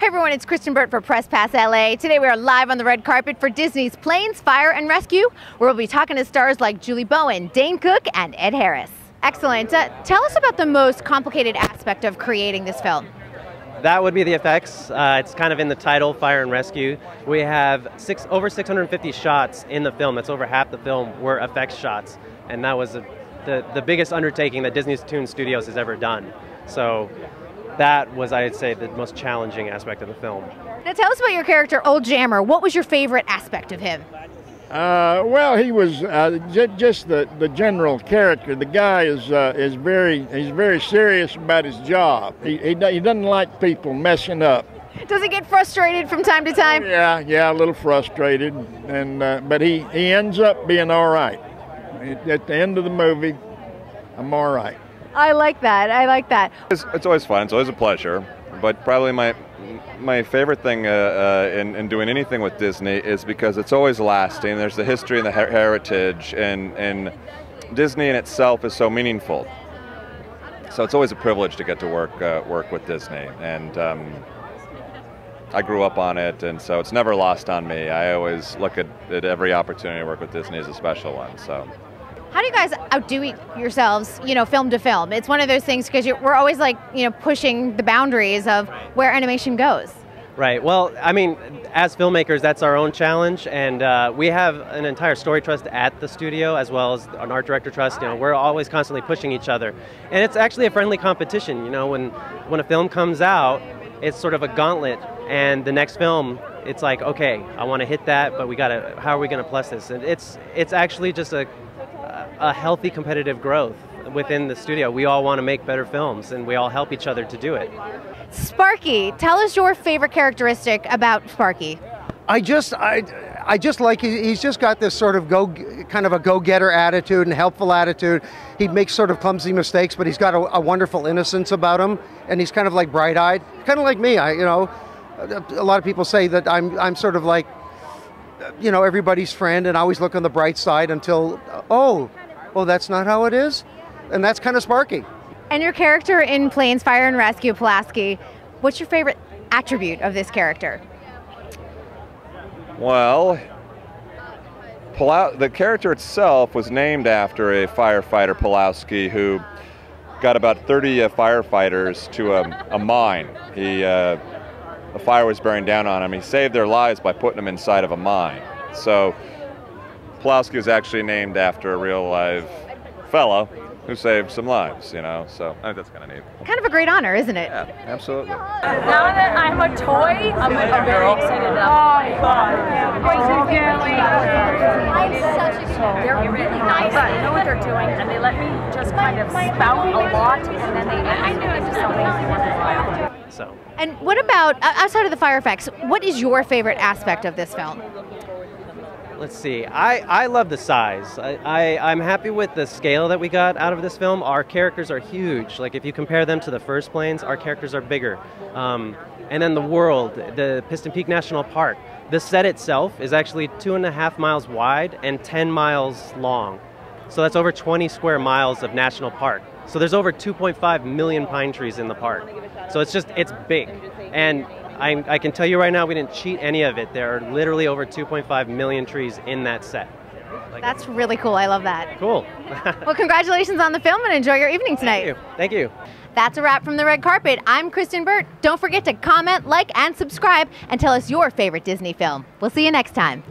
Hey everyone, it's Kristen Burt for Press Pass LA. Today we are live on the red carpet for Disney's Planes, Fire and Rescue, where we'll be talking to stars like Julie Bowen, Dane Cook, and Ed Harris. Excellent. Tell us about the most complicated aspect of creating this film. That would be the effects. It's kind of in the title, Fire and Rescue. We have over 650 shots in the film. That's over half the film were effects shots. And that was the biggest undertaking that Disney's Toon Studios has ever done. So that was, I'd say, the most challenging aspect of the film. Now tell us about your character, Old Jammer. What was your favorite aspect of him? Well, he was just the general character. The guy is very serious about his job. He doesn't like people messing up. Does he get frustrated from time to time? Oh, yeah, a little frustrated, and but he ends up being all right. At the end of the movie, I'm all right. I like that. I like that. It's always fun. It's always a pleasure. But probably my favorite thing in doing anything with Disney is because it's always lasting. There's the history and the heritage, and Disney in itself is so meaningful. So it's always a privilege to get to work with Disney, and I grew up on it, and so it's never lost on me. I always look at every opportunity to work with Disney as a special one. So. How do you guys outdo yourselves, film to film? It's one of those things because we're always pushing the boundaries of where animation goes. Right. Well, I mean, as filmmakers, that's our own challenge, and we have an entire story trust at the studio as well as an art director trust. We're always constantly pushing each other, and it's actually a friendly competition. When a film comes out, it's sort of a gauntlet, and the next film, it's like, okay, I want to hit that, but how are we going to plus this? And it's actually just a healthy competitive growth within the studio. We all want to make better films, and we all help each other to do it. Sparky, tell us your favorite characteristic about Sparky. I just like he's just got this sort of kind of a go-getter attitude and helpful attitude. He makes sort of clumsy mistakes, but he's got a wonderful innocence about him, and he's kind of like bright-eyed, kind of like me. A lot of people say that I'm sort of like everybody's friend and always look on the bright side until oh, that's not how it is, and that's kind of Sparky. And your character in Planes, Fire and Rescue, Pulaski, what's your favorite attribute of this character? Well, the character itself was named after a firefighter, Pulaski, who got about 30 firefighters to a mine. A fire was bearing down on him. He saved their lives by putting them inside of a mine. So Pulaski was actually named after a real live fellow who saved some lives, so I think that's kind of neat. Kind of a great honor, isn't it? Yeah, absolutely. Now that I'm a toy, I'm very excited about it. They're really nice. They know what they're doing, and they let me just kind of spout a lot, and then they introduce into something wonderful. And what about, outside of the fire effects, what is your favorite aspect of this film? Let's see. I love the size. I'm happy with the scale that we got out of this film. Our characters are huge. Like, if you compare them to the first Planes, our characters are bigger. And then the world, the Piston Peak National Park, the set itself is actually 2.5 miles wide and 10 miles long. So that's over 20 square miles of national park. So there's over 2.5 million pine trees in the park. So it's big. And I can tell you right now, we didn't cheat any of it. There are literally over 2.5 million trees in that set. That's really cool. I love that. Cool. Well, congratulations on the film, and enjoy your evening tonight. Thank you. That's a wrap from the red carpet. I'm Kristen Burt. Don't forget to comment, like, and subscribe, and tell us your favorite Disney film. We'll see you next time.